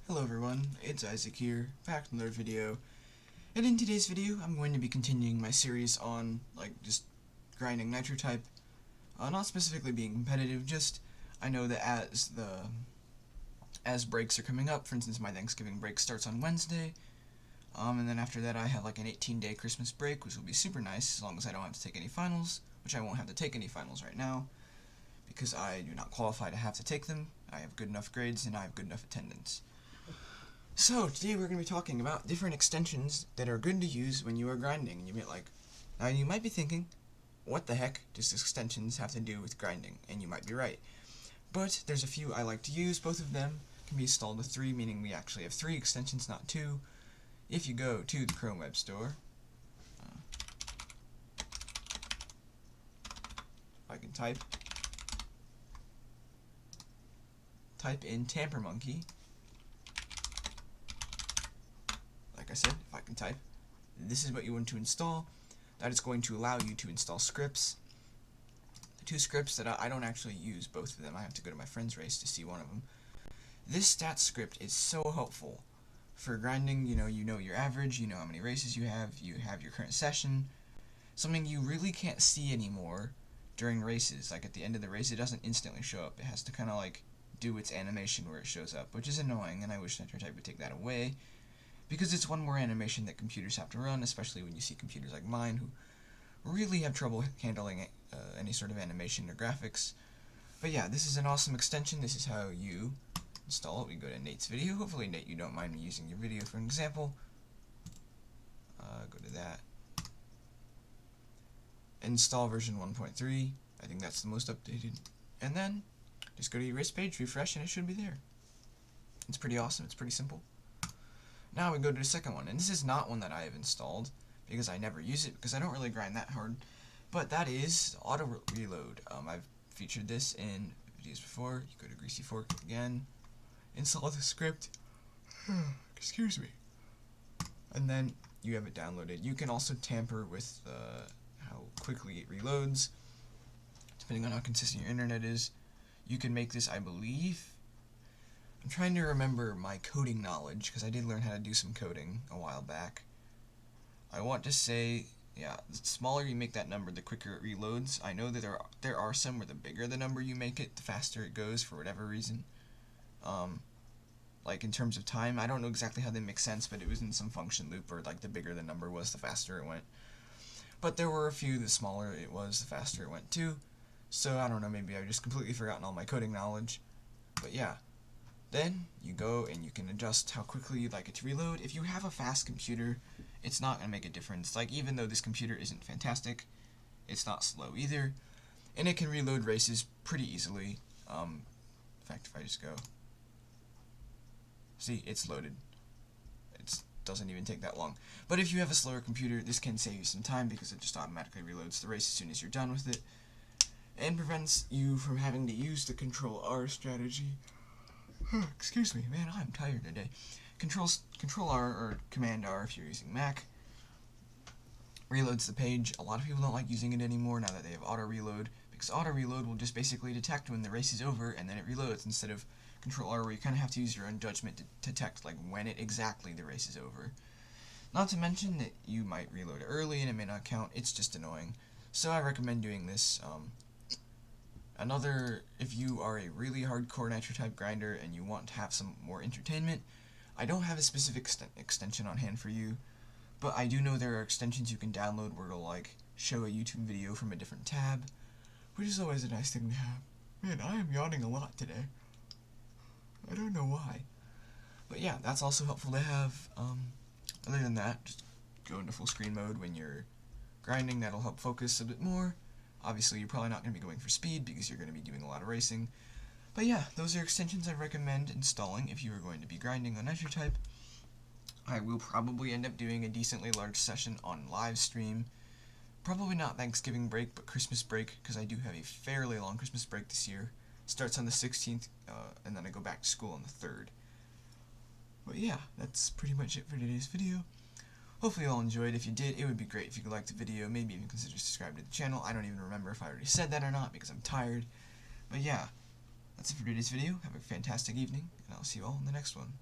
Hello everyone, it's Isaac here, back with another video, and in today's video I'm going to be continuing my series on, just grinding Nitro Type, not specifically being competitive, just, I know that as breaks are coming up, for instance my Thanksgiving break starts on Wednesday, and then after that I have like an 18-day Christmas break, which will be super nice, as long as I don't have to take any finals, which I won't have to take any finals right now, because I do not qualify to have to take them. I have good enough grades and I have good enough attendance. So, today we're going to be talking about different extensions that are good to use when you are grinding. And now you might be thinking, what the heck does extensions have to do with grinding? And you might be right. But there's a few I like to use. Both of them can be installed with 3, meaning we actually have 3 extensions, not 2. If you go to the Chrome Web Store, I can type in Tamper Monkey. Like I said, if I can type, this is what you want to install. That is going to allow you to install scripts. The 2 scripts that I don't actually use both of them. I have to go to my friend's race to see one of them. This stats script is so helpful for grinding. You know your average, you know how many races you have your current session. Something you really can't see anymore during races. Like at the end of the race, it doesn't instantly show up. It has to kind of like do its animation where it shows up, which is annoying, and I wish Nitro Type would take that away. Because it's one more animation that computers have to run, especially when you see computers like mine who really have trouble handling any sort of animation or graphics. But yeah, this is an awesome extension. This is how you install it. We go to Nate's video. Hopefully, Nate, you don't mind me using your video for an example. Go to that. Install version 1.3. I think that's the most updated. And then, just go to your race page, refresh, and it should be there. It's pretty awesome. It's pretty simple. Now we go to the second one, and this is not one that I have installed, because I never use it, because I don't really grind that hard, but that is Auto Reload. I've featured this in videos before. You go to Greasy Fork again, install the script, excuse me, and then you have it downloaded. You can also tamper with how quickly it reloads, depending on how consistent your internet is. You can make this, I believe, I'm trying to remember my coding knowledge, because I did learn how to do some coding a while back. I want to say, yeah, the smaller you make that number, the quicker it reloads. I know that there are some where the bigger the number you make it, the faster it goes for whatever reason. Like in terms of time, I don't know exactly how they make sense, but it was in some function loop where like the bigger the number was, the faster it went. But there were a few, the smaller it was, the faster it went too. So I don't know, maybe I've just completely forgotten all my coding knowledge. But yeah. Then you go and you can adjust how quickly you'd like it to reload. If you have a fast computer, it's not going to make a difference. Like, even though this computer isn't fantastic, it's not slow either. And it can reload races pretty easily. In fact, if I just go, see, it's loaded. It doesn't even take that long. But if you have a slower computer, this can save you some time, because it just automatically reloads the race as soon as you're done with it, and prevents you from having to use the Control R strategy. Excuse me, man, I'm tired today. Control R or Command R if you're using Mac reloads the page. A lot of people don't like using it anymore now that they have auto reload, because auto reload will just basically detect when the race is over and then it reloads, instead of Control R where you kind of have to use your own judgment to detect like when exactly the race is over. Not to mention that you might reload early and it may not count. It's just annoying. So I recommend doing this. If you are a really hardcore Nitro Type grinder and you want to have some more entertainment, I don't have a specific extension on hand for you, but I do know there are extensions you can download where it'll like show a YouTube video from a different tab, which is always a nice thing to have. Man, I am yawning a lot today. I don't know why. But yeah, that's also helpful to have. Other than that, just go into full screen mode when you're grinding. That'll help focus a bit more. Obviously, you're probably not going to be going for speed because you're going to be doing a lot of racing. But yeah, those are extensions I recommend installing if you are going to be grinding on Nitro Type. I will probably end up doing a decently large session on live stream. Probably not Thanksgiving break, but Christmas break, because I do have a fairly long Christmas break this year. It starts on the 16th, and then I go back to school on the 3rd. But yeah, that's pretty much it for today's video. Hopefully you all enjoyed. If you did, it would be great if you could like the video, maybe even consider subscribing to the channel. I don't even remember if I already said that or not, because I'm tired. But yeah, that's it for today's video. Have a fantastic evening, and I'll see you all in the next one.